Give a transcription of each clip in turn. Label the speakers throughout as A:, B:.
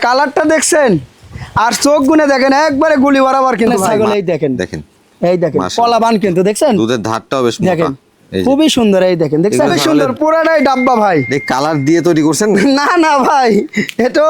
A: কালারটা দেখছেন আর চোখ গুনে দেখেন একবারে গুলি বরাবর কিন্তু ছাগল। এই দেখেন
B: দেখেন
A: এই দেখেন কলাবান কিন্তু দেখছেন
B: দুধের ধারটাও বেশ মোটা।
A: দেখেন খুবই সুন্দর। এই দেখেন দেখছেন খুবই সুন্দর পুরাটাই ডাব্বা ভাই।
B: এই কালার দিয়ে তৈরি করছেন
A: না না ভাই এটা।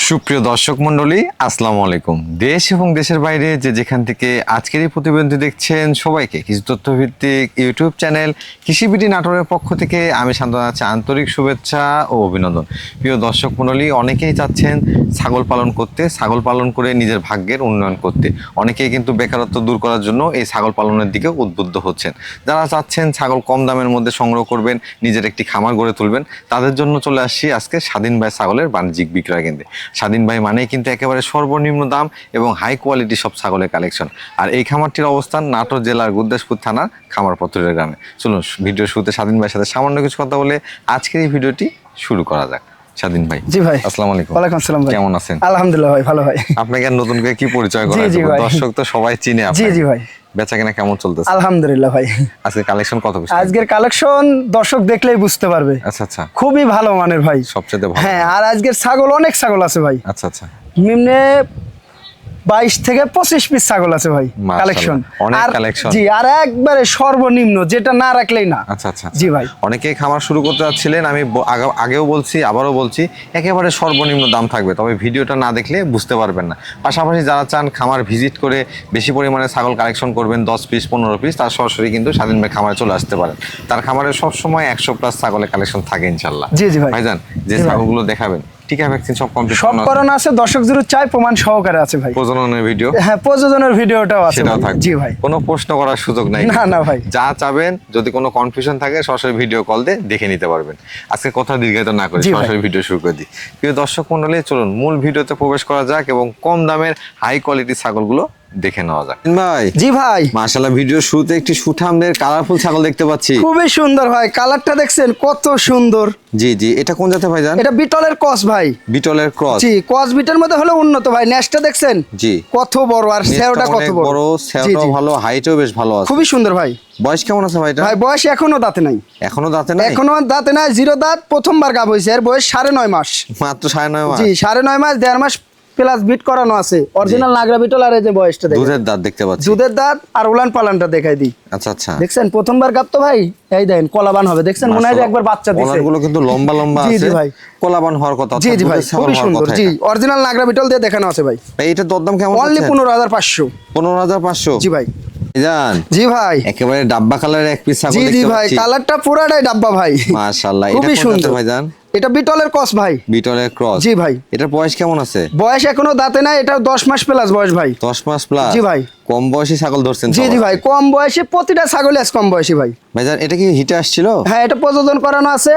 B: সুপ্রিয় দর্শক মণ্ডলী আসসালামু আলাইকুম। দেশ এবং দেশের বাইরে যে যেখান থেকে আজকের এই প্রতিবেদনটি দেখছেন সবাইকে কৃষি তথ্যভিত্তিক ইউটিউব চ্যানেল কৃষিবিডি নাটোরের পক্ষ থেকে আমি শান্তনা আছি আন্তরিক শুভেচ্ছা ও অভিনন্দন। প্রিয় দর্শক মণ্ডলী অনেকেই চাচ্ছেন ছাগল পালন করতে, ছাগল পালন করে নিজের ভাগ্যের উন্নয়ন করতে। অনেকেই কিন্তু বেকারত্ব দূর করার জন্য এই ছাগল পালনের দিকে উদ্বুদ্ধ হচ্ছেন। যারা চাচ্ছেন ছাগল কম দামের মধ্যে সংগ্রহ করবেন, নিজের একটি খামার গড়ে তুলবেন, তাদের জন্য চলে আসছি আজকে স্বাধীন ভাই ছাগলের বাণিজ্যিক বিক্রয় কেন্দ্রে। স্বাধীন ভাই মানেই কিন্তু একেবারে সর্বনিম্ন দাম এবং হাই কোয়ালিটি সব ছাগলের কালেকশন। আর এই খামারটির অবস্থান নাটোর জেলার গুরদাসপুর থানার খামারপত্রের গ্রামে। চলুন ভিডিও শুরুতে স্বাধীন ভাইয়ের সাথে সামান্য কিছু কথা বলে আজকের এই ভিডিওটি শুরু করা যাক। স্বাধীন ভাই।
A: জি ভাই।
B: আসসালামু আলাইকুম।
A: ওয়ালাইকুম আসসালাম ভাই।
B: কেমন আছেন?
A: আলহামদুলিল্লাহ ভাই ভালো ভাই।
B: আপনাকে আর নতুন করে কি পরিচয় করা? দর্শক তো সবাই চিনে আপনাকে।
A: জি জি ভাই।
B: বেচাকেনা কেমন চলতেছে?
A: আলহামদুলিল্লাহ ভাই।
B: আজকে কালেকশন কত বেশি?
A: আজকের কালেকশন দর্শক দেখলেই বুঝতে পারবে।
B: আচ্ছা আচ্ছা।
A: খুবই ভালো মানের ভাই।
B: সবচেয়ে ভালো।
A: হ্যাঁ আর আজকের ছাগল অনেক ছাগল আছে ভাই।
B: আচ্ছা আচ্ছা।
A: নিম্নে 22 থেকে 25 পিস ছাগল আছে ভাই কালেকশন।
B: অনেক কালেকশন।
A: জি আর একবারে সর্বনিম্ন যেটা না রাখলেই না।
B: আচ্ছা আচ্ছা।
A: জি ভাই।
B: অনেকেই খামার শুরু করতে যাচ্ছিলেন, আমি আগেও বলছি আবারও বলছি একেবারে সর্বনিম্ন দাম থাকবে, তবে ভিডিওটা না দেখলে বুঝতে পারবেন না। পাশাপাশি যারা চান খামার ভিজিট করে বেশি পরিমাণে ছাগল কালেকশন করবেন 10 পিস 15 পিস, তার সরাসরি কিন্তু স্বাধীন ভাই খামারে চলে আসতে পারেন। তার খামারে সবসময় 100+ ছাগলের কালেকশন থাকে ইনশাল্লাহ।
A: জি জি ভাই।
B: ভাইজান যে ছাগলগুলো দেখাবেন টিকা ভ্যাকসিন সব কমপ্লিট
A: সব করানো আছে, দর্শক যদি চাই প্রমাণ সহকারে আছে ভাই।
B: প্রজননের ভিডিও?
A: হ্যাঁ প্রজননের ভিডিওটাও আছে।
B: সেটাও থাকবে।
A: জি ভাই।
B: কোনো প্রশ্ন করার সুযোগ নাই।
A: না না ভাই।
B: যা চাবেন, যদি কোনো কনফিউশন থাকে সরাসরি ভিডিও কল দিয়ে দেখে নিতে পারবেন। আজকে কথা দীর্ঘায়িত না করে সরাসরি ভিডিও শুরু করে দিই। প্রিয় দর্শক মণ্ডলী চলুন মূল ভিডিওতে প্রবেশ করা যাক এবং কম দামের হাই কোয়ালিটি ছাগলগুলো দেখে নেওয়া যাক। ভাই।
A: জি ভাই।
B: মাশাআল্লাহ ভিডিও শুরুতে একটি সুঠামদের কালারফুল ছাগল দেখতে পাচ্ছি।
A: খুবই সুন্দর ভাই, কালারটা দেখছেন কত সুন্দর।
B: জি জি। এটা কোন জাতের ভাই জান?
A: এটা বিটলের ক্রস ভাই।
B: বিটলের ক্রস।
A: জি ক্রস বিটের মধ্যে হলো উন্নত ভাই। নেস্টটা দেখছেন?
B: জি।
A: কত বড় আর সেওটা কত বড়।
B: সেওটাও ভালো, হাইটও বেশ ভালো আছে।
A: খুবই সুন্দর ভাই।
B: বয়স কেমন আছে ভাই এটা?
A: ভাই বয়স এখনো দাঁতে নাই।
B: এখনো দাঁতে নাই?
A: এখনো দাঁতে নাই, জিরো দাঁত, প্রথমবার গাব হইছে। এর বয়স 9.5 মাস।
B: মাত্র 9.5 মাস?
A: জি 9.5 মাস, 1.5 মাস প্লাস বিট করানো আছে। অরিজিনাল নাগরা বিটল। আর এই যে বয়সটা দেখেন,
B: দুধের দাঁত দেখতে পাচ্ছি।
A: দুধের দাঁত আর উলান পালানটা দেখাই দিই।
B: আচ্ছা আচ্ছা।
A: দেখছেন প্রথমবার গাব তো ভাই। এই দেখেন কলাবান হবে, দেখছেন মনে হয় যে একবার বাচ্চা দিছে।
B: ওনারগুলো কিন্তু লম্বা লম্বা আছে।
A: জি জি ভাই।
B: কলাবান হওয়ার কথা।
A: জি জি ভাই খুবই সুন্দর। জি অরিজিনাল নাগরা বিটল দিয়ে দেখানো আছে ভাই।
B: এইটার দরদাম কেমন?
A: অনলি 15,500।
B: 15,500?
A: জি ভাই।
B: জান।
A: জি ভাই।
B: একেবারে ডাব্বা কালারের এক পিস ছাগল দেখতে পাচ্ছি।
A: জি জি ভাই, কালারটা পুরাটাই ডাব্বা ভাই।
B: মাশাআল্লাহ। এটা
A: খুবই
B: কোন
A: সুন্দর
B: জাতের ভাই জান?
A: এটা বিটলের ক্রস ভাই।
B: বিটলের ক্রস।
A: জি ভাই।
B: এটার বয়স কেমন আছে?
A: বয়স এখনো দাঁতে নাই, এটা 10 মাস প্লাস বয়স ভাই।
B: 10 মাস প্লাস?
A: জি ভাই।
B: কম বয়সী ছাগল ধরছেন?
A: জি জি ভাই, কম বয়সে প্রতিটা ছাগল আজ কম বয়সী ভাই।
B: ভাইজান এটা কি হিটে আসছিল?
A: হ্যাঁ এটা প্রযোজন করানো আছে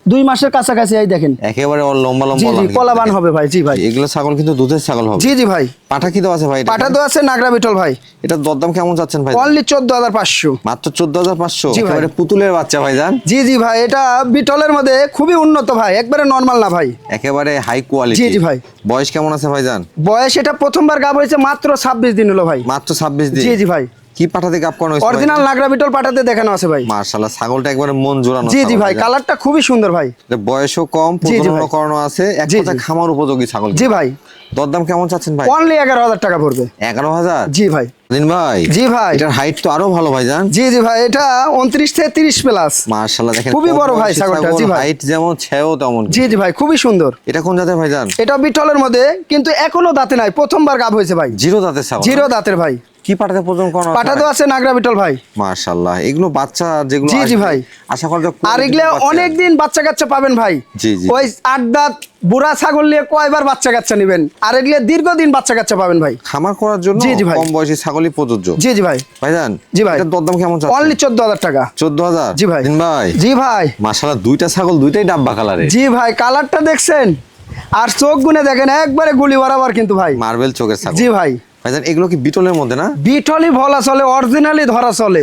A: 2 মাসের কাছাকাছি। এই দেখেন
B: একেবারে লম্বা লম্বা।
A: জি জি কলাবান হবে ভাই। জি ভাই।
B: এগুলো ছাগল কিন্তু দুধের ছাগল হবে।
A: জি জি ভাই।
B: পাঠা কি দেওয়া আছে ভাই?
A: পাঠা তো আছে নাগরা বিটল ভাই।
B: এটা দরদাম কেমন চাচ্ছেন ভাই?
A: অনলি 14,500।
B: মাত্র 14,500?
A: জি ভাই।
B: একেবারে পুতুলের বাচ্চা ভাইজান।
A: জি জি ভাই, এটা বিটলের মধ্যে খুবই উন্নত ভাই, একবারে নরমাল না ভাই,
B: একেবারে হাই কোয়ালিটি।
A: জি জি ভাই।
B: বয়স কেমন আছে ভাইজান?
A: বয়স এটা প্রথমবার গাব হয়েছে মাত্র 26 দিন হলো ভাই।
B: মাত্র 26 দিন?
A: জি জি ভাই।
B: কি পাঠাতে গাব করানো হয়েছে?
A: অরিজিনাল নাগরা বিটল পাঠাতে দেখানো আছে ভাই।
B: মাশাআল্লাহ ছাগলটা একবারে মন জোড়ানো।
A: জি জি ভাই, কালারটা খুবই সুন্দর ভাই।
B: বয়সও কম, প্রজনন করানো আছে, এক কথা খামার উপযোগী ছাগল।
A: জি ভাই।
B: দরদাম কেমন চাচ্ছেন ভাই?
A: অনলি 11,000 টাকা পড়বে।
B: 11,000?
A: জি ভাই।
B: দিন ভাই।
A: জি ভাই।
B: এটার হাইট তো আরো ভালো ভাইজান।
A: জি জি ভাই, এটা 29 থেকে 30 প্লাস।
B: মাশাআল্লাহ দেখেন
A: খুবই বড় ভাই ছাগলটা। জি ভাই।
B: হাইট যেমন ছেও তেমন।
A: জি জি ভাই খুবই সুন্দর।
B: এটা কোন জাতের ভাইজান?
A: এটা বিটলের মধ্যে, কিন্তু এখনো দাঁতে নাই, প্রথমবার গাব হয়েছে ভাই।
B: জিরো দাঁতের ছাগল?
A: জিরো দাঁতের ভাই।
B: কি পাঠাতে প্রজনন করানো?
A: পাঠা তো আছে নাগরা বিটল ভাই।
B: মাশাআল্লাহ। এগুলো বাচ্চা যেগুলো
A: জি জি ভাই।
B: আশা করা যায়
A: আর এগুলো অনেক দিন বাচ্চা কাচ্চা পাবেন ভাই।
B: জি জি।
A: ওই 8 দাঁত বুড়া ছাগল নিয়ে কয়বার বাচ্চা কাচ্চা নেবেন, আর এগুলো দীর্ঘদিন বাচ্চা কাচ্চা পাবেন ভাই।
B: খামার করার জন্য কম বয়সী ছাগলই প্রযোজ্য।
A: জি জি ভাই।
B: ভাইজান।
A: জি ভাই।
B: এটার দরদাম কেমন চাচ্ছেন?
A: অনলি 14,000 টাকা।
B: 14,000?
A: জি ভাই।
B: দিন ভাই।
A: জি ভাই।
B: মাশাআল্লাহ দুইটা ছাগল দুইটাই ডাব্বা কালারে।
A: জি ভাই, কালারটা দেখছেন আর চোখ গুনে দেখেন একবারে গুলি বরাবর কিন্তু ভাই।
B: মার্বেল চোখের ছাগল।
A: জি ভাই।
B: ভাইজান এগুলো কি বিটলের মধ্যে না?
A: বিটলই বলা চলে, অরিজিনালি ধরা চলে।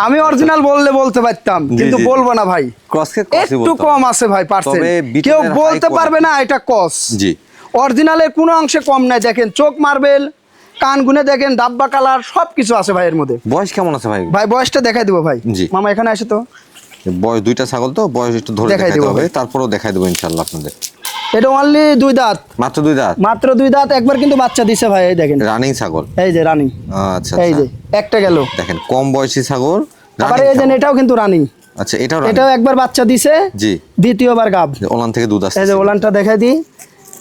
A: আমি অরিজিনাল বলতে পারতাম, কিন্তু বলবো না ভাই।
B: ক্রসকে
A: একটু কম আছে ভাই পার্সেন্ট, কেউ বলতে পারবে না এটা ক্রস।
B: জি।
A: অরিজিনালের কোনো অংশে কম নাই। দেখেন চোখ মার্বেল, কান গুনে দেখেন ডাব্বা কালার, সবকিছু আছে ভাই এর মধ্যে।
B: বয়স কেমন আছে ভাই?
A: ভাই বয়সটা দেখাই দেবো ভাই।
B: জি।
A: মামা এখানে আসে তো।
B: বয়স দুইটা ছাগল তো বয়স একটু ধরে দেখাইতে হবে, তারপরেও দেখাই দেবো ইনশাআল্লাহ আপনাদের।
A: এটা অনলি 2 দাঁত,
B: মাত্র 2 দাঁত,
A: মাত্র 2 দাঁত, একবার কিন্তু বাচ্চা দিছে ভাই, এই দেখেন
B: রানিং ছাগল।
A: এই যে রানিং,
B: আচ্ছা
A: এই যে একটা গেল,
B: দেখেন কম বয়সী ছাগল,
A: আবার
B: running
A: এই যে
B: ছাগল।
A: এটাও কিন্তু রানিং,
B: আচ্ছা এটাও running?
A: এটাও একবার বাচ্চা দিছে,
B: জি,
A: দ্বিতীয়বার গাব।
B: ওলান থেকে দুধ আসছে,
A: এই যে ওলানটা দেখাই দিই,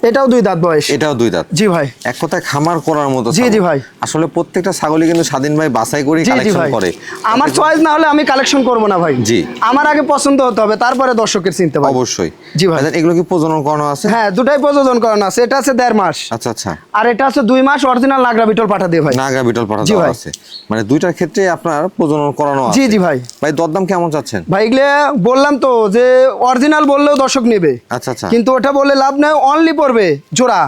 A: এটাও 2 দাঁত বয়স।
B: এটাও 2 দাঁত।
A: জি ভাই,
B: এক কথায় খামার করার মতো
A: জি,
B: ছাগল।
A: জি ভাই।
B: আসলে প্রত্যেকটা ছাগলই কিন্তু স্বাধীন ভাই বাছাই করে
A: জি জি
B: কালেকশন
A: ভাই,
B: করে।
A: আমার চয়েস না হলে আমি কালেকশন করব না ভাই।
B: জি।
A: আমার আগে পছন্দ হতে হবে, তারপরে দর্শকের চিনতে হবে।
B: অবশ্যই।
A: জি ভাই।
B: ভাইজান, এগুলো কি প্রজনন করানো আছে?
A: হ্যাঁ, দুটাই প্রযোজন করানো আছে। এটা আছে 1.5 মাস,
B: আচ্ছা আচ্ছা,
A: আর এটা আছে 2 মাস অরিজিনাল নাগরা বিটল পাঠা দিয়ে ভাই।
B: নাগা বিটল পাঠা
A: জি
B: দেওয়া
A: ভাই।
B: আছে, মানে দুইটার ক্ষেত্রে আপনার প্রজনন করানো আছে।
A: জি জি ভাই।
B: ভাই দরদাম কেমন চাচ্ছেন?
A: ভাই এগুলো বললাম তো যে অরিজিনাল বললেও দর্শক নেবে,
B: আচ্ছা আচ্ছা,
A: কিন্তু ওটা বলে লাভ নেই। অনলি পড়বে জোড়া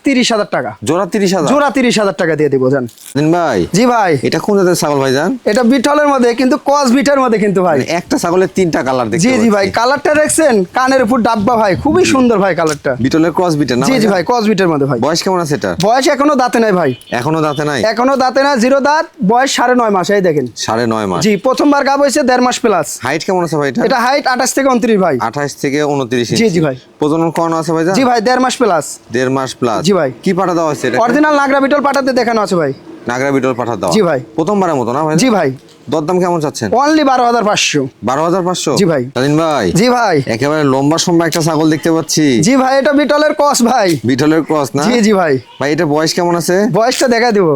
A: 30,000 টাকা,
B: জোড়া 30,000?
A: জোড়া 30,000 টাকা দিয়ে দিব জান।
B: দিন ভাই,
A: জি ভাই,
B: এটা কোন জাতের ছাগল ভাইজান?
A: এটা বিটলের মধ্যে, কিন্তু কস বিটার মধ্যে কিন্তু ভাই।
B: মানে একটা ছাগলের 3টা কালার দেখতে
A: জি জি
B: পাচ্ছি।
A: ভাই, কালারটা দেখছেন, কানের উপর ডাব্বা ভাই, খুবই সুন্দর ভাই কালারটা।
B: বিটলের ক্রস বিটের না?
A: জি জি
B: ভাইজান?
A: ভাই, কস বিটার মধ্যে ভাই।
B: বয়স কেমন আছে এটা?
A: বয়স এখনো দাঁতে নাই ভাই,
B: এখনো দাঁতে নাই?
A: এখনো দাঁতে না, 0 দাঁত, বয়স 9.5 মাস। এই দেখেন,
B: 9.5 মাস।
A: জি প্রথমবার গাব হয়েছে, 1.5 মাস প্লাস।
B: হাইট কেমন আছে ভাই এটা?
A: এটা হাইট 28 থেকে 29 ভাই।
B: 28 থেকে 29 ইঞ্চি।
A: জি, জি ভাই।
B: প্রজনন করানো আছে ভাইজান?
A: জি ভাই, 1.5 মাস প্লাস।
B: 1.5 মাস প্লাস।
A: জি ভাই।
B: কি পাঠা দেওয়া হচ্ছে এটা?
A: অরিজিনাল নাগরা বিটল পাঠাতে দেখানো আছে ভাই।
B: নাগরা বিটল পাঠা দেওয়া?
A: জি ভাই।
B: প্রথমবারের মতো না ভাই?
A: জি ভাই,
B: দরদাম কেমন চাচ্ছেন?
A: অনলি 12,500।
B: 12,500?
A: জি ভাই।
B: স্বাধীন ভাই,
A: জি ভাই।
B: একেবারে লম্বা সম্বা একটা ছাগল দেখতে পাচ্ছি।
A: জি ভাই, এটা বিটলের কস ভাই।
B: বিটলের ক্রস না?
A: জি জি ভাই।
B: ভাই এটা বয়স কেমন আছে?
A: বয়সটা দেখা দিব।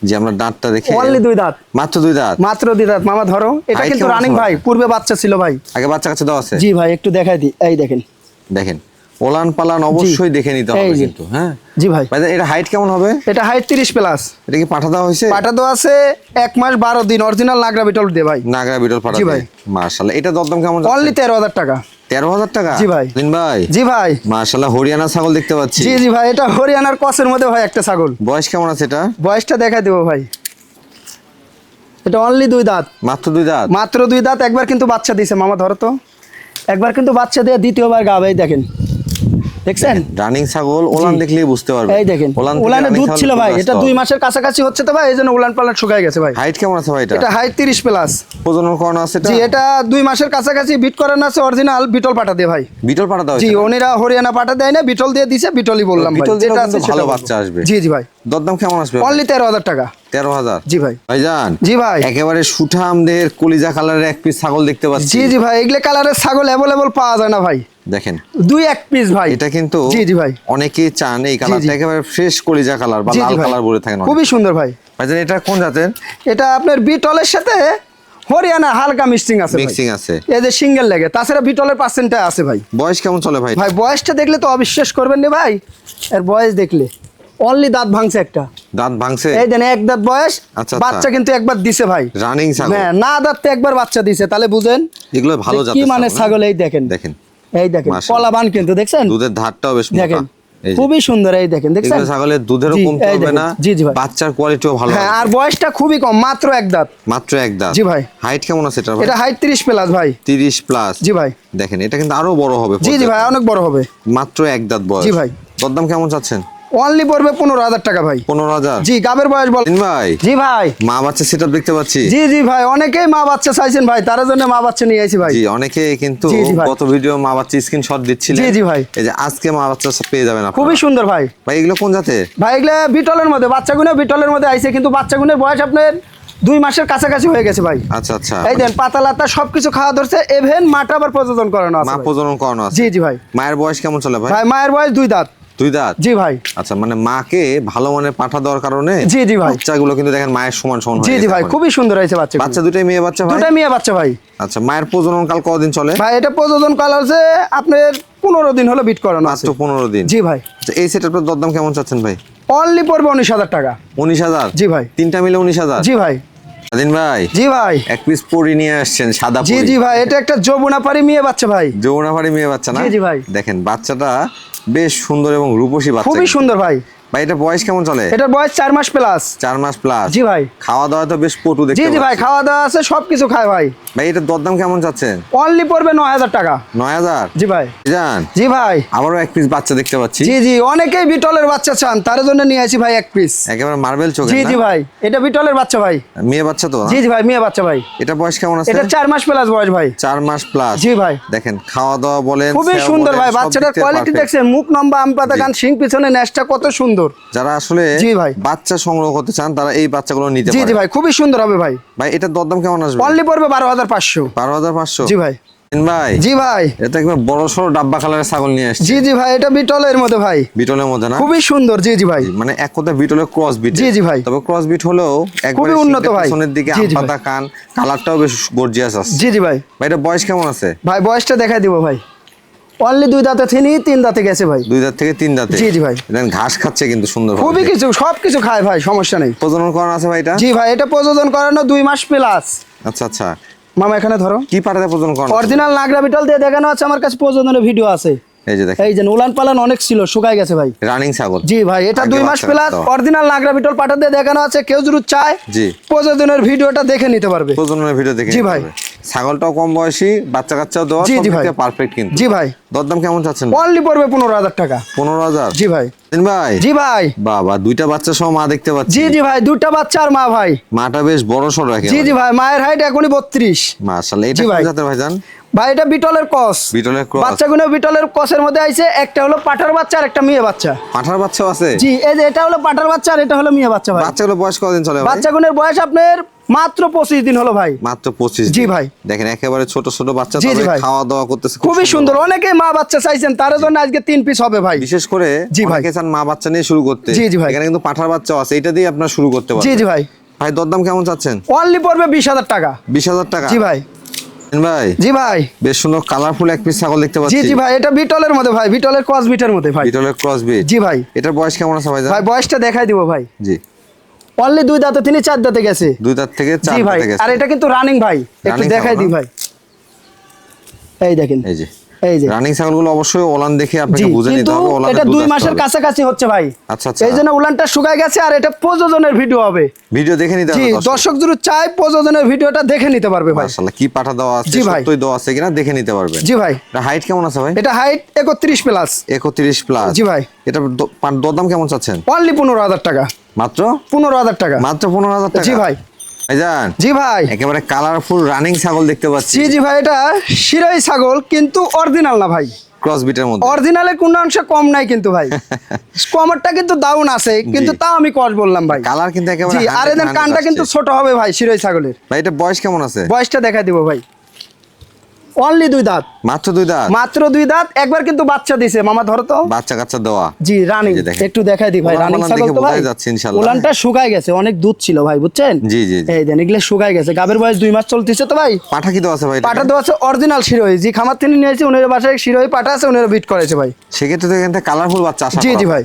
B: যে আমরা দাঁতটা দেখে।
A: অনলি 2 দাঁত,
B: মাত্র 2 দাঁত?
A: মাত্র 2 দাঁত। মামা ধরো, এটা
B: Height
A: কিন্তু
B: কেমন
A: রানিং
B: আছে
A: ভাই, পূর্বে বাচ্চা ছিল ভাই।
B: আগে বাচ্চা কাছে দেওয়া আছে?
A: জি ভাই, একটু দেখাই দিই, এই দেখেন।
B: দেখেন ওলান পালান অবশ্যই দেখে নিতে
A: এই
B: হবে
A: যে।
B: কিন্তু, হ্যাঁ
A: জি ভাই,
B: ভাই এটা হাইট কেমন হবে?
A: এটা হাইট 30 প্লাস।
B: এটা কি পাঠা দেওয়া হয়েছে?
A: পাঠা তো আছে 1 মাস 12 দিন, অরিজিনাল নাগরা বিটল দিয়ে ভাই।
B: নাগরা বিটল পাঠা?
A: জি ভাই।
B: মাশাআল্লাহ, এটা দরদাম কেমন?
A: অনলি 13,000 টাকা।
B: 13,000 টাকা?
A: জি ভাই।
B: দিন ভাই,
A: জি ভাই।
B: মাশাআল্লাহ, হরিয়ানা ছাগল দেখতে পাচ্ছি।
A: জি জি ভাই, এটা হরিয়ানার কসের মধ্যে ভাই একটা ছাগল।
B: বয়স কেমন আছে এটা?
A: বয়সটা দেখাই দেবো ভাই। এটা অনলি 2 দাঁত,
B: মাত্র 2 দাঁত?
A: মাত্র 2 দাঁত, একবার কিন্তু বাচ্চা দিয়েছে। মামা ধরো তো, একবার কিন্তু বাচ্চা দিয়ে দ্বিতীয়বার গাব। এই দেখেন, দেখছেন?
B: রানিং ছাগল, ওলান
A: জি।
B: দেখলেই বুঝতে পারবে।
A: এই দেখেন,
B: থেকে
A: উলানে
B: running
A: দুধ
B: ছাগল
A: ছিল ভাই।
B: বুঝতে
A: এটা
B: হবে।
A: 2 মাসের কাছাকাছি হচ্ছে তো ভাই, এই জন্য উলান পালান শুকায় গেছে ভাই।
B: হাইট কেমন আছে ভাই এটা?
A: এটা হাইট 30 প্লাস।
B: প্রজনন করানো আছে এটা?
A: জি, এটা 2 মাসের কাছাকাছি বিট করানো আছে, অরিজিনাল বিটল পাঠা দিয়ে ভাই।
B: বিটল পাঠা দেওয়া
A: জি,
B: হয়েছে?
A: ওনিরা হরিয়ানা পাঠা দেয় না, বিটল দিয়ে দিছে, বিটলই বললাম ভাই।
B: বিটল দিলেও
A: যেটা
B: কিন্তু
A: আছে
B: ভালো
A: সেটা
B: বাচ্চা
A: বলবো।
B: আসবে।
A: জি জি ভাই,
B: দরদাম কেমন আসবে?
A: অনলি 13,000 টাকা।
B: 13,000?
A: জি ভাই।
B: ভাইজান,
A: জি ভাই।
B: একেবারে সুঠামদের কলিজা কালারের এক পিস ছাগল দেখতে পাচ্ছি।
A: জি জি ভাই, এগুলো কালারের ছাগল অ্যাভেলেবল পাওয়া যায় না ভাই।
B: দেখেন
A: 2-1 পিস ভাই।
B: এটা কিন্তু
A: জি জি ভাই।
B: অনেকেই চান এই কালারটা, একেবারে ফ্রেশ কলিজা কালার বা
A: জি
B: লাল
A: জি ভাই,
B: কালার বলে থাকেন অনেকে।
A: খুবই সুন্দর ভাই।
B: ভাইজান, এটা কোন জাতের?
A: এটা আপনার বিটলের সাথে হরিয়ানা হালকা মিক্সিং আছে ভাই।
B: মিক্সিং আছে?
A: এই যে সিঙ্গেল লেগে, তাছাড়া বিটলের পার্সেন্টটা আছে ভাই।
B: বয়স কেমন চলে ভাই?
A: ভাই বয়সটা দেখলে তো অবিশ্বাস করবেন না ভাই, এর বয়স দেখলে। অনলি দাঁত ভাঙছে একটা,
B: দাঁত ভাঙছে?
A: এই দেন 1 দাঁত বয়স।
B: আচ্ছা,
A: বাচ্চা কিন্তু একবার দিছে ভাই।
B: রানিং ছাগল?
A: হ্যাঁ, না দাঁততে একবার বাচ্চা দিছে, তাহলে বুঝেন
B: এগুলো ভালো
A: যে
B: জাতের
A: কি মানে
B: ছাগল,
A: ছাগল। এই দেখেন,
B: দেখেন
A: এই দেখেন,
B: মাশাআল্লাহ।
A: কলাবান কিন্তু দেখছেন,
B: দুধের ধারটাও বেশ মোটা।
A: দেখেন
B: এই যে।
A: খুবই সুন্দর। এই দেখেন, দেখছেন?
B: এগুলো ছাগলের দুধেরও
A: জি,
B: কমতে
A: এই
B: হবে
A: দেখেন।
B: না।
A: জি, জি ভাই।
B: বাচ্চার কোয়ালিটিও ভালো
A: হ্যাঁ,
B: হবে।
A: আর বয়সটা খুবই কম, মাত্র 1 দাঁত।
B: মাত্র 1 দাঁত?
A: জি ভাই।
B: হাইট কেমন আছে এটা ভাই?
A: এটা হাইট 30 প্লাস ভাই।
B: 30 প্লাস?
A: জি ভাই।
B: দেখেন এটা কিন্তু আরো বড় হবে।
A: জি জি ভাই, অনেক বড় হবে।
B: মাত্র 1 দাঁত বয়স?
A: জি ভাই।
B: দরদাম কেমন চাচ্ছেন?
A: অনলি পড়বে 15,000 টাকা ভাই।
B: 15,000?
A: জি, গাবের বয়স বল।
B: দিন ভাই,
A: জি ভাই।
B: মা বাচ্চা সেটআপ দেখতে পাচ্ছি।
A: জি জি ভাই, অনেকেই মা বাচ্চা চাইছেন ভাই, তার জন্য মা বাচ্চা নিয়ে আইছি ভাই।
B: জি, অনেকে কিন্তু
A: জি, জি ভাই।
B: গত ভিডিও মা বাচ্চা স্ক্রিনশট দিচ্ছিলেন।
A: জি, জি ভাই।
B: এই যে আজকে মা বাচ্চা পেয়ে যাবেন আপনারা।
A: খুবই সুন্দর ভাই।
B: ভাই এগুলো কোন জাতে?
A: ভাই এগুলো বিটলের মধ্যে, বাচ্চাগুলো বিটলের মধ্যে আইছে, কিন্তু বাচ্চাগুলোর বয়স আপনার 2 মাসের কাছাকাছি হয়ে গেছে ভাই।
B: আচ্ছা আচ্ছা,
A: এই দেন, পাতা লাতা সবকিছু খাওয়া ধরছে, এভেন মাটা আবার প্রযোজন করানো আছে
B: মা
A: ভাই।
B: প্রজনন করানো আছে?
A: জি জি ভাই।
B: মায়ের বয়স কেমন চলে ভাই?
A: ভাই মায়ের বয়স 2 দাঁত।
B: 2 দাঁত?
A: জি ভাই।
B: আচ্ছা, মানে মাকে ভালো মানের পাঠা দেওয়ার কারণে
A: জি জি ভাই।
B: বাচ্চাগুলো কিন্তু দেখেন মায়ের সমান সমান হয়ে
A: জি জি
B: গেছে
A: ভাই,
B: এখন।
A: খুবই সুন্দর হয়েছে বাচ্চা।
B: বাচ্চা দুটাই মেয়ে বাচ্চা ভাই?
A: দুটা মেয়ে বাচ্চা ভাই।
B: আচ্ছা, মায়ের প্রজনন কাল কতদিন চলে?
A: ভাই এটা প্রযোজন কাল আছে আপনার 15 দিন হলো বিট করানো আছে।
B: মাত্র 15 দিন?
A: জি ভাই।
B: আচ্ছা, এই সেটআপের দরদাম কেমন চাচ্ছেন ভাই?
A: অনলি পড়বে 19,000 টাকা।
B: 19,000?
A: জি ভাই।
B: তিনটা মিলে 19,000?
A: জি ভাই।
B: দিন ভাই,
A: জি ভাই।
B: এক পিস পরি নিয়ে আসছেন, সাদা
A: জি
B: পরি।
A: জি ভাই, এটা একটা যমুনাপাড়ি মেয়ে বাচ্চা ভাই।
B: যমুনাপাড়ি মেয়ে বাচ্চা না?
A: জি, জি ভাই।
B: দেখেন বাচ্চাটা বেশ সুন্দর এবং রূপসী বাচ্চা।
A: খুবই
B: কিন্তু।
A: সুন্দর ভাই।
B: ভাই এটা বয়স কেমন চলে?
A: এটার বয়স 4 মাস প্লাস।
B: 4 মাস প্লাস।
A: জি ভাই।
B: খাওয়া দাওয়া তো বেশ পটু দেখতে
A: জি
B: পাচ্ছি।
A: ভাই, খাওয়া দাওয়া আছে, সবকিছু খায় ভাই।
B: ভাই এটা দরদাম কেমন যাচ্ছেন?
A: অনলি পড়বে 9000 টাকা।
B: 9000?
A: জি ভাই।
B: জান
A: জি ভাই।
B: আবারও এক পিস বাচ্চা দেখতে পাচ্ছি।
A: জি অনেকেই বিটলের বাচ্চা চান, তার জন্য নিয়ে আসি ভাই এক পিস।
B: একেবারে মার্বেল চোখের
A: জি
B: না?
A: ভাই, এটা বিটলের বাচ্চা ভাই।
B: মেয়ে বাচ্চা তো না?
A: জি ভাই, মেয়ে বাচ্চা ভাই।
B: এটা বয়স কেমন আছে?
A: এটা 4 মাস প্লাস বয়স ভাই।
B: 4 মাস প্লাস।
A: জি ভাই।
B: দেখেন খাওয়া দাওয়া বলেন,
A: খুবই
B: সেবা
A: সুন্দর
B: বলেন,
A: ভাই,
B: সব
A: বাচ্চাটার
B: দিক থেকে
A: কোয়ালিটি
B: perfect।
A: দেখছেন, মুখ লম্বা, আম পাতা কান, শিং পিছনে, নেজটা কত সুন্দর।
B: যারা আসলে
A: জি ভাই।
B: বাচ্চা সংগ্রহ করতে চান তারা এই বাচ্চাগুলো নিতে
A: জি
B: পারে।
A: ভাই, খুবই সুন্দর হবে ভাই।
B: ভাই এটার দরদাম কেমন আসবে?
A: অনলি পড়বে 12500।
B: 12500?
A: জি ভাই।
B: ভাই
A: জি ভাই।
B: এটা একবার বড় সড়ো ডাব্বা কালারের ছাগল নিয়ে আসছে।
A: জি ভাই, এটা বিটলের মধ্যে ভাই,
B: বিটলের মধ্যে না?
A: খুবই সুন্দর। জি ভাই।
B: মানে এক কথায় বিটলের ক্রস বিট।
A: জি ভাই।
B: তবে ক্রস বিট হলেও একবারে
A: খুবই উন্নত ভাই।
B: পিছনের দিকে
A: জি
B: আম
A: ভাই।
B: পাতা কান, কালারটাও বেশ গর্জিয়াস আছে।
A: জি ভাই।
B: ভাই এটা বয়স কেমন আছে?
A: ভাই বয়সটা দেখাই দিব ভাই। অনলি 2 দাঁতে থেকে 3 দাঁতে গেছে ভাই।
B: 2 দাঁত থেকে 3 দাঁতে?
A: জি ভাই।
B: দেন ঘাস খাচ্ছে কিন্তু সুন্দর।
A: খুবই কিছু, সবকিছু খায় ভাই, সমস্যা নেই।
B: প্রজনন করানো আছে ভাই এটা?
A: জি ভাই, এটা প্রযোজন করানো 2 মাস প্লাস।
B: আচ্ছা আচ্ছা।
A: মামা এখানে ধরো,
B: কি পাটাতে প্রজনন করানো?
A: অরিজিনাল নাগরা বিটল দিয়ে দেখানো আছে, আমার কাছে প্রযোজনের ভিডিও আছে।
B: এই যে দেখেন
A: এই যে উলান পালান অনেক ছিল, শুকায় গেছে ভাই।
B: রানিং ছাগল।
A: জি ভাই, এটা
B: আগে
A: 2 মাস
B: বাচ্চা
A: প্লাস,
B: রাখতে হবে।
A: অরিজিনাল নাগরা বিটল পাটা দিয়ে দেখানো আছে, কেউ যদি চায়
B: জি।
A: প্রযোজনের ভিডিওটা দেখে নিতে পারবে।
B: প্রজননের ভিডিও দেখে
A: জি
B: নিতে
A: ভাই।
B: হবে। ছাগলটাও কম বয়সী, বাচ্চা কাচ্চাও দেওয়া,
A: জি
B: সব
A: ভাই।
B: দিকে পারফেক্ট কিন্তু।
A: জি ভাই।
B: দরদাম কেমন চাচ্ছেন?
A: অনলি পড়বে 15000 টাকা।
B: 15000?
A: জি ভাই।
B: ভাই
A: জি ভাই।
B: বাবা দুইটা বাচ্চা সহ মা দেখতে পাচ্ছি।
A: জি ভাই, 2টা বাচ্চা আর মা ভাই।
B: মাটা বেশ বড় সড়ো রাখে।
A: জি ভাই, মায়ের হাইট এখনই 32।
B: মাশাআল্লাহ। এটা
A: জি
B: কোন
A: ভাই।
B: জাতের ভাইজান?
A: ভাই এটা বিটলের ক্রস।
B: বিটলের ক্রস।
A: বাচ্চাগুলো বিটলের ক্রসের মধ্যে আইছে, একটা হলো পাঠার বাচ্চা আর একটা মেয়ে বাচ্চা।
B: পাঠার বাচ্চাও আছে?
A: জি, এই যে এটা হলো পাঠার বাচ্চা আর এটা হলো মেয়ে বাচ্চা ভাই।
B: বাচ্চাগুলো বয়স কতদিন চলে ভাই?
A: বাচ্চাগুলোর বয়স আপনার মাত্র 25 দিন হলো ভাই।
B: মাত্র 25
A: জি
B: দিন।
A: ভাই।
B: দেখেন একেবারে ছোট ছোট বাচ্চা,
A: জি, জি
B: তবে
A: ভাই।
B: খাওয়া দাওয়া করতেছে
A: খুবই সুন্দর, অনেকেই মা বাচ্চা চাইছেন, তার জন্য আজকে 3 পিস হবে ভাই।
B: বিশেষ করে
A: জি ভাই।
B: অনেকে চান মা বাচ্চা নিয়ে শুরু করতে।
A: জি, জি ভাই।
B: এখানে কিন্তু পাঠার বাচ্চাও আছে, এটা দিয়ে আপনারা শুরু করতে
A: জি
B: পারবেন।
A: ভাই।
B: ভাই দরদাম কেমন চাচ্ছেন?
A: অনলি পড়বে 20000 টাকা।
B: 20000 টাকা?
A: জি ভাই।
B: ভাই
A: জি ভাই।
B: বেশ সুন্দর কালারফুল এক পিস ছাগল দেখতে
A: জি
B: পাচ্ছি।
A: ভাই, এটা বিটলের মধ্যে ভাই, বিটলের ক্রস বিটের মধ্যে ভাই।
B: বিটলের ক্রস বিট।
A: জি ভাই।
B: এটার বয়স কেমন আছে ভাইজান?
A: ভাই বয়সটা দেখাই দিব ভাই।
B: জি।
A: অনলি 2 দাঁতে তিনি 4 দাঁতে গেছে।
B: 2 দাঁত থেকে 4
A: জি ভাই,
B: দাঁতে গেছে।
A: আর এটা কিন্তু রানিং ভাই, একটু
B: Running
A: দেখাই
B: ছাগল
A: দিই
B: না?
A: ভাই। এই দেখেন,
B: এই যে
A: এই যে।
B: রানিং ছাগলগুলো অবশ্যই ওলান দেখে
A: জি,
B: আপনাকে বুঝে নিতে
A: কিন্তু
B: হবে ওলানের
A: এটা
B: দুধ
A: 2
B: আসতে
A: মাসের
B: হবে।
A: কাছাকাছি হচ্ছে ভাই।
B: আচ্ছা আচ্ছা।
A: এই জন্য উলানটা শুকায় গেছে, আর এটা প্রযোজনের ভিডিও হবে।
B: ভিডিও দেখে নিতে
A: জি,
B: হবে দর্শক।
A: দর্শক যদি চায় প্রযোজনের ভিডিওটা দেখে নিতে পারবে ভাই।
B: মাশাআল্লাহ কি পাঠা দেওয়া আছে,
A: জি ভাই।
B: সত্যই দেওয়া আছে কিনা দেখে নিতে পারবেন।
A: জি ভাই।
B: এটা হাইট কেমন আছে ভাই?
A: এটা হাইট 31 প্লাস।
B: 31 প্লাস?
A: জি ভাই।
B: এটা দরদাম কেমন চাচ্ছেন?
A: অনলি 15000 টাকা।
B: মাত্র
A: 15000 টাকা।
B: মাত্র 15000 টাকা?
A: জি ভাই।
B: ভাইজান
A: জি ভাই।
B: একেবারে কালারফুল রানিং ছাগল দেখতে পাচ্ছি।
A: জি ভাই, এটা শিরাই ছাগল, কিন্তু অরিজিনাল না ভাই।
B: ক্রস বিটের মধ্যে?
A: অরিজিনালের কোন অংশে কম নাই কিন্তু ভাই। কমারটা কিন্তু ডাউন আছে, কিন্তু
B: জি।
A: তাও আমি ক্রস বললাম ভাই।
B: কালার কিন্তু একেবারে
A: জি, আর এদের
B: 100
A: কানটা কিন্তু
B: আসছে।
A: ছোট হবে ভাই শিরাই ছাগলের।
B: ভাই এটা বয়স কেমন আছে?
A: বয়সটা দেখাই দিব ভাই। অনলি 2 দাঁত।
B: মাত্র 2 দাঁত?
A: মাত্র 2 দাঁত, একবার কিন্তু বাচ্চা দিছে। মামা ধরো তো।
B: বাচ্চা কাচ্চা দেওয়া?
A: জি, রানিং।
B: এই যে দেখেন।
A: একটু দেখাই দিই ভাই,
B: উলান
A: রানিং
B: পালান
A: ছাগল
B: দেখে
A: তো ভাই।
B: বোঝাই যাচ্ছে ইনশাআল্লাহ।
A: উলানটা শুকায় গেছে, অনেক দুধ ছিল ভাই, বুঝছেন?
B: জি জি জি।
A: এই দেন, এগুলো শুকায় গেছে, গাবের বয়স 2 মাস চলতেছে তো ভাই।
B: পাঠা কি দেওয়া আছে ভাই?
A: পাটা দেওয়া আছে অরিজিনাল শিরোই, জি খামার থেকে নিয়েছি, উনার বাসায় শিরোই পাটা আছে, উনারা বিট করেছে ভাই।
B: সেক্ষেত্রে তো এখান থেকে কালারফুল বাচ্চা আশা
A: জি
B: করা
A: জি
B: যায়।
A: ভাই।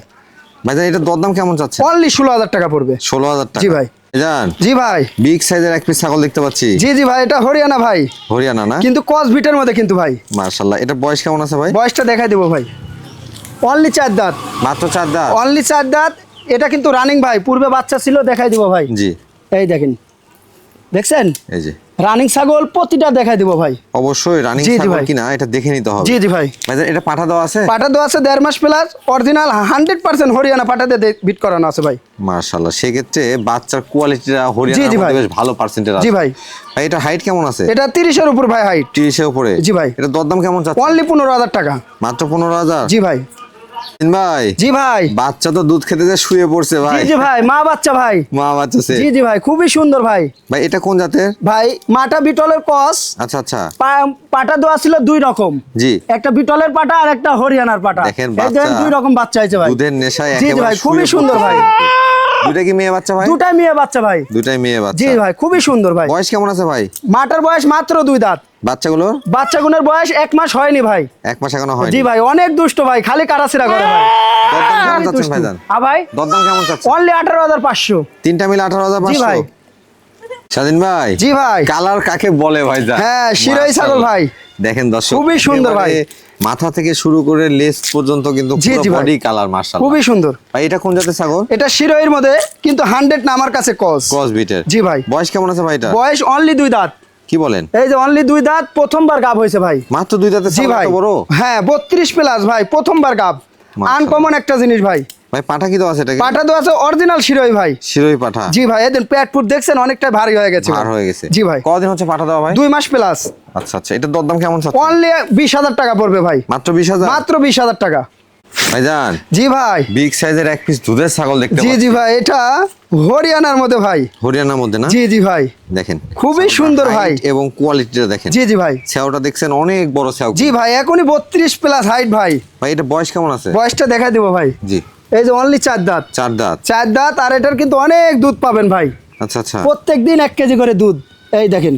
B: ভাইজান এটা দরদাম কেমন চাচ্ছে?
A: অনলি 16000 টাকা পড়বে।
B: 16000 টাকা?
A: জি ভাই।
B: ভাইজান
A: জি ভাই।
B: বিগ সাইজের এক পিস ছাগল দেখতে পাচ্ছি।
A: জি জি ভাই, এটা হরিয়ানা ভাই,
B: হরিয়ানা না?
A: কিন্তু ক্রস বিটের মধ্যে কিন্তু ভাই।
B: মাশাআল্লাহ। এটা বয়স কেমন আছে ভাই?
A: বয়সটা দেখাই দেবো ভাই। অনলি 4 দাঁত।
B: মাত্র 4 দাঁত?
A: অনলি 4 দাঁত। এটা কিন্তু রানিং ভাই, পূর্বে বাচ্চা ছিল, দেখাই দিব ভাই।
B: জি।
A: এই দেখেন, দেখছেন
B: এই যে
A: রানিং ছাগল প্রতিটা দেখাই দিব ভাই।
B: অবশ্যই রানিং
A: জি, জি
B: ছাগল
A: ভাই।
B: কিনা এটা দেখে নিতে হবে।
A: জি জি ভাই।
B: ভাইজান এটা পাঠা দেওয়া আছে?
A: পাটা দেওয়া আছে 1.5 মাস প্লাস, অরিজিনাল 100% হরিয়ানা পাটাতে বিট করানো আছে ভাই।
B: মাশাআল্লাহ। সেক্ষেত্রে বাচ্চার কোয়ালিটিটা হরিয়ানার
A: জি ভাই।
B: মধ্যে বেশ ভালো পার্সেন্টেজ আছে।
A: জি ভাই।
B: ভাই এটা হাইট কেমন আছে?
A: এটা 30 এর উপর ভাই হাইট।
B: 30 এর উপরে?
A: জি ভাই।
B: এটা দরদাম কেমন চাচ্ছে?
A: অনলি 15000 টাকা।
B: মাত্র 15000?
A: জি ভাই।
B: ভাই
A: জি ভাই।
B: বাচ্চা তো দুধ খেতে যে শুয়ে পড়ছে
A: জি
B: ভাই।
A: জি ভাই, মা বাচ্চা ভাই।
B: মা বাচ্চা সে?
A: জি জি ভাই, খুবই সুন্দর ভাই।
B: ভাই এটা কোন জাতের?
A: ভাই মাটা বিটলের ক্রস।
B: আচ্ছা আচ্ছা।
A: পাটা দেওয়া ছিল 2 রকম।
B: জি।
A: একটা বিটলের পাটা আর একটা হরিয়ানার পাটা।
B: দেখেন
A: এই
B: বাচ্চা
A: 2 রকম বাচ্চা হয়েছে ভাই।
B: দুধের নেশায়
A: জি জি
B: একেবারে
A: ভাই, খুবই
B: শুয়ে
A: সুন্দর
B: পড়ছে।
A: ভাই।
B: দুটা কি মেয়ে বাচ্চা ভাই?
A: দুটাই মেয়ে বাচ্চা ভাই।
B: দুটাই মেয়ে বাচ্চা?
A: জি ভাই, খুবই সুন্দর ভাই।
B: বয়স কেমন আছে ভাই?
A: মাটার বয়স মাত্র 2 দাঁত।
B: বাচ্চাগুলোর?
A: বাচ্চাগুলোর বয়স 1 মাস হয়নি ভাই।
B: 1 মাস এখনো হয়নি?
A: জি ভাই, অনেক দুষ্ট ভাই, খালি কারাছিরা করে ভাই।
B: দরদাম কেমন
A: খুবই
B: চাচ্ছেন
A: দুষ্টু।
B: ভাইজান?
A: ভাই
B: দরদাম কেমন চাচ্ছেন?
A: অনলি 18500।
B: তিনটা মিলে 18500?
A: জি ভাই।
B: স্বাধীন ভাই,
A: জি ভাই।
B: কালার কাকে বলে ভাই?
A: হ্যাঁ, শিরোই ছাগল ভাই।
B: দেখেন দর্শক,
A: খুবই সুন্দর ভাই।
B: একেবারে মাথা থেকে শুরু করে লেজ পর্যন্ত কিন্তু
A: জি,
B: পুরো
A: জি ভাই।
B: বডি কালার মাশাআল্লাহ।
A: খুবই সুন্দর
B: ভাই এটা কোন জাতের ছাগল?
A: এটা শিরোইয়ের মধ্যে, কিন্তু 100 না আমার কাছে কস।
B: ক্রস বিটের।
A: জি ভাই।
B: বয়স কেমন আছে ভাই এটা?
A: বয়স অনলি 2 দাঁত।
B: কি বলেন?
A: এই যে অনলি 2 দাঁত, প্রথমবার গাব হয়েছে ভাই।
B: মাত্র 2 দাঁতের
A: জি
B: ছাগল
A: ভাই।
B: এত বড়?
A: হ্যাঁ, 32 প্লাস ভাই, প্রথমবার গাব।
B: মাশাআল্লাহ।
A: আনকমন একটা জিনিস ভাই।
B: ভাই পাঠা কি দেওয়া আছে এটাকে?
A: পাঠা তো আছে অরিজিনাল শিরোই ভাই।
B: শিরোই পাঠা।
A: জি ভাই, এদিন পেট ফুট দেখছেন অনেকটা ভারী হয়ে গেছে।
B: ভার হয়ে গেছে।
A: জি ভাই।
B: কদিন হচ্ছে পাঠা দেওয়া ভাই?
A: 2 মাস প্লাস।
B: আচ্ছা আচ্ছা, এটার দরদাম কেমন চাচ্ছেন?
A: অনলি 20,000 টাকা পড়বে ভাই।
B: মাত্র 20,000?
A: মাত্র 20,000 টাকা।
B: ভাইজান,
A: জি ভাই।
B: বিগ সাইজের এক পিস দুধের ছাগল দেখতে
A: জি
B: পাচ্ছি।
A: জি ভাই, এটা হরিয়ানার মধ্যে ভাই।
B: হরিয়ানার মধ্যে না?
A: জি জি ভাই।
B: দেখেন
A: খুবই
B: ছাগলটার
A: সুন্দর
B: height
A: ভাই।
B: এবং কোয়ালিটিটা দেখেন।
A: জি জি ভাই।
B: ছাওটা দেখছেন অনেক বড় ছাও।
A: জি ভাই, এখনই 32 প্লাস হাইট ভাই।
B: ভাই এটা বয়স কেমন আছে?
A: বয়সটা দেখাই দিব ভাই।
B: জি,
A: এই যে অনলি 4 দাঁত।
B: 4 দাঁত।
A: 4 দাঁত, আর এটার কিন্তু অনেক দুধ পাবেন ভাই।
B: আচ্ছা আচ্ছা,
A: প্রত্যেকদিন 1 কেজি করে দুধ। এই দেখেন,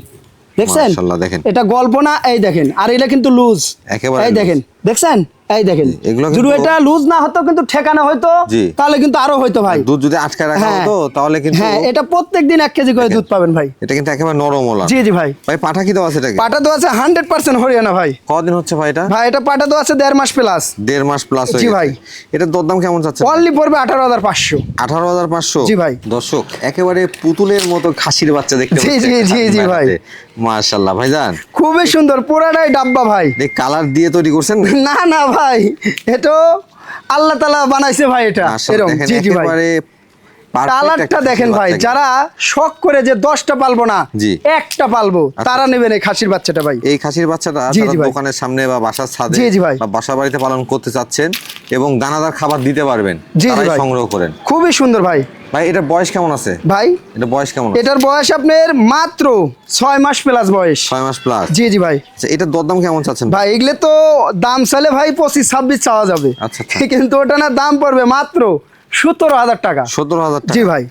A: দেখছেন?
B: মাশাআল্লাহ, দেখেন।
A: এটা গল্প না, এই দেখেন। আর এটা কিন্তু লুজ।
B: একেবারে
A: এই
B: loose।
A: দেখেন, দেখছেন? এই দেখেন,
B: এগুলো
A: যদি
B: কিন্তু-
A: এটা লুজ না হতো, কিন্তু ঠেকানো হয়তো,
B: জি।
A: তাহলে কিন্তু আরো হয়তো ভাই।
B: দুধ যদি আটকে রাখা
A: হ্যাঁ।
B: হতো তাহলে কিন্তু
A: হ্যাঁ, এটা প্রত্যেকদিন 1 কেজি করে দুধ পাবেন ভাই।
B: এটা কিন্তু একেবারে নরম ওলা।
A: জি জি ভাই।
B: ভাই পাঠা কি দেওয়া আছে এটাকে?
A: পাটা তো আছে 100% হরিয়ানা ভাই।
B: কদিন হচ্ছে ভাই এটা?
A: ভাই এটা পাটা তো আছে 1.5 মাস প্লাস।
B: 1.5 মাস প্লাস হয়ে
A: জি
B: গেছে।
A: ভাই।
B: এটার দরদাম কেমন চাচ্ছেন?
A: অনলি পড়বে 18,500।
B: 18,500?
A: জি ভাই।
B: দর্শক, একেবারে পুতুলের মতো খাসির বাচ্চা দেখতে
A: জি, জি, জি, জি ভাই।
B: মাশাআল্লাহ ভাইজান,
A: খুবই সুন্দর, পুরাটাই ডাব্বা ভাই।
B: দেখ কালার দিয়ে তৈরি করছেন।
A: না না ভাই, এটা আল্লাহ তাআলা বানাইছে ভাই, এটা
B: মাশাআল্লাহ,
A: এরকম।
B: দেখেন
A: জি জি ভাই।
B: একেবারে perfect
A: কালারটা
B: একটা
A: দেখেন
B: খাসির
A: ভাই,
B: বাচ্চা।
A: যারা শখ করে যে 10টা পালবো না,
B: জি।
A: একটা পালবো, তারা নেবেন এই খাসির বাচ্চাটা ভাই।
B: এই খাসির বাচ্চাটা
A: জি,
B: তারা
A: জি ভাই।
B: দোকানের সামনে বা বাসার ছাদে
A: জি, জি ভাই।
B: বা বাসা বাড়িতে পালন করতে চাচ্ছেন এবং দানাদার খাবার দিতে পারবেন,
A: জি, জি
B: তারাই
A: ভাই।
B: সংগ্রহ করেন।
A: খুবই সুন্দর ভাই।
B: ভাই এটার বয়স কেমন আছে?
A: ভাই
B: এটা বয়স কেমন আছে?
A: এটার বয়স আপনার মাত্র 6 মাস প্লাস বয়স।
B: 6 মাস প্লাস।
A: জি জি ভাই।
B: আচ্ছা, এটার দরদাম কেমন চাচ্ছেন?
A: ভাই এগুলো তো দাম চাইলে ভাই 25-26 চাওয়া যাবে।
B: আচ্ছা, আচ্ছা।
A: কিন্তু ওটা না, দাম পড়বে মাত্র 17,000 টাকা।
B: 17,000 টাকা?
A: জি ভাই।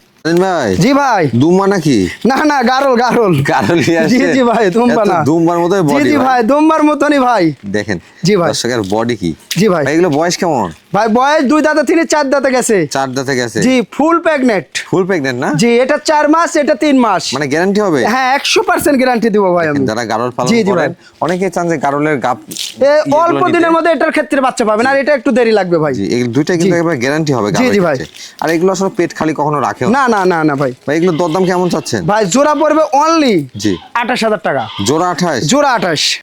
B: ভাই
A: জি ভাই।
B: দুম্বা নাকি?
A: না না, গারল গারল।
B: কারলি আছে?
A: জি জি ভাই, দুম্বা
B: এত
A: না।
B: দুম্বার মতোই
A: জি
B: বডি
A: জি ভাই, দুম্বার মতনই ভাই।
B: দেখেন
A: জি ভাই।
B: দর্শকের বডি কি।
A: জি ভাই।
B: ভাই এগুলো বয়স কেমন?
A: ভাই বয়স 2 দাঁতে থেকে 4 দাঁতে গেছে।
B: 4 দাঁতে গেছে?
A: জি, ফুল প্রেগনেন্ট।
B: ফুল প্রেগন্যান্ট না?
A: জি, এটা 4 মাস, এটা 3 মাস।
B: মানে গ্যারান্টি হবে?
A: হ্যাঁ, 100% গ্যারান্টি দিব ভাই আমি।
B: যারা গারল পালন
A: জি, জি ভাই।
B: করেন অনেকে চান যে গারলের গাপ
A: অল্প দিনের মধ্যে এটার ক্ষেত্রে বাচ্চা পাবেন, আর এটা একটু দেরি লাগবে ভাই।
B: জি, এই দুইটা কিন্তু
A: জি।
B: একেবারে গ্যারান্টি হবে
A: জি,
B: গারলের
A: জি ভাই।
B: ক্ষেত্রে। আর এগুলো আসলে পেট খালি কখনো রাখেও না।
A: না না না না ভাই।
B: ভাই এগুলোর দরদাম কেমন চাচ্ছেন?
A: ভাই জোড়া পড়বে অনলি
B: জি।
A: 28,000 টাকা।
B: জোড়া 28?
A: জোড়া 28।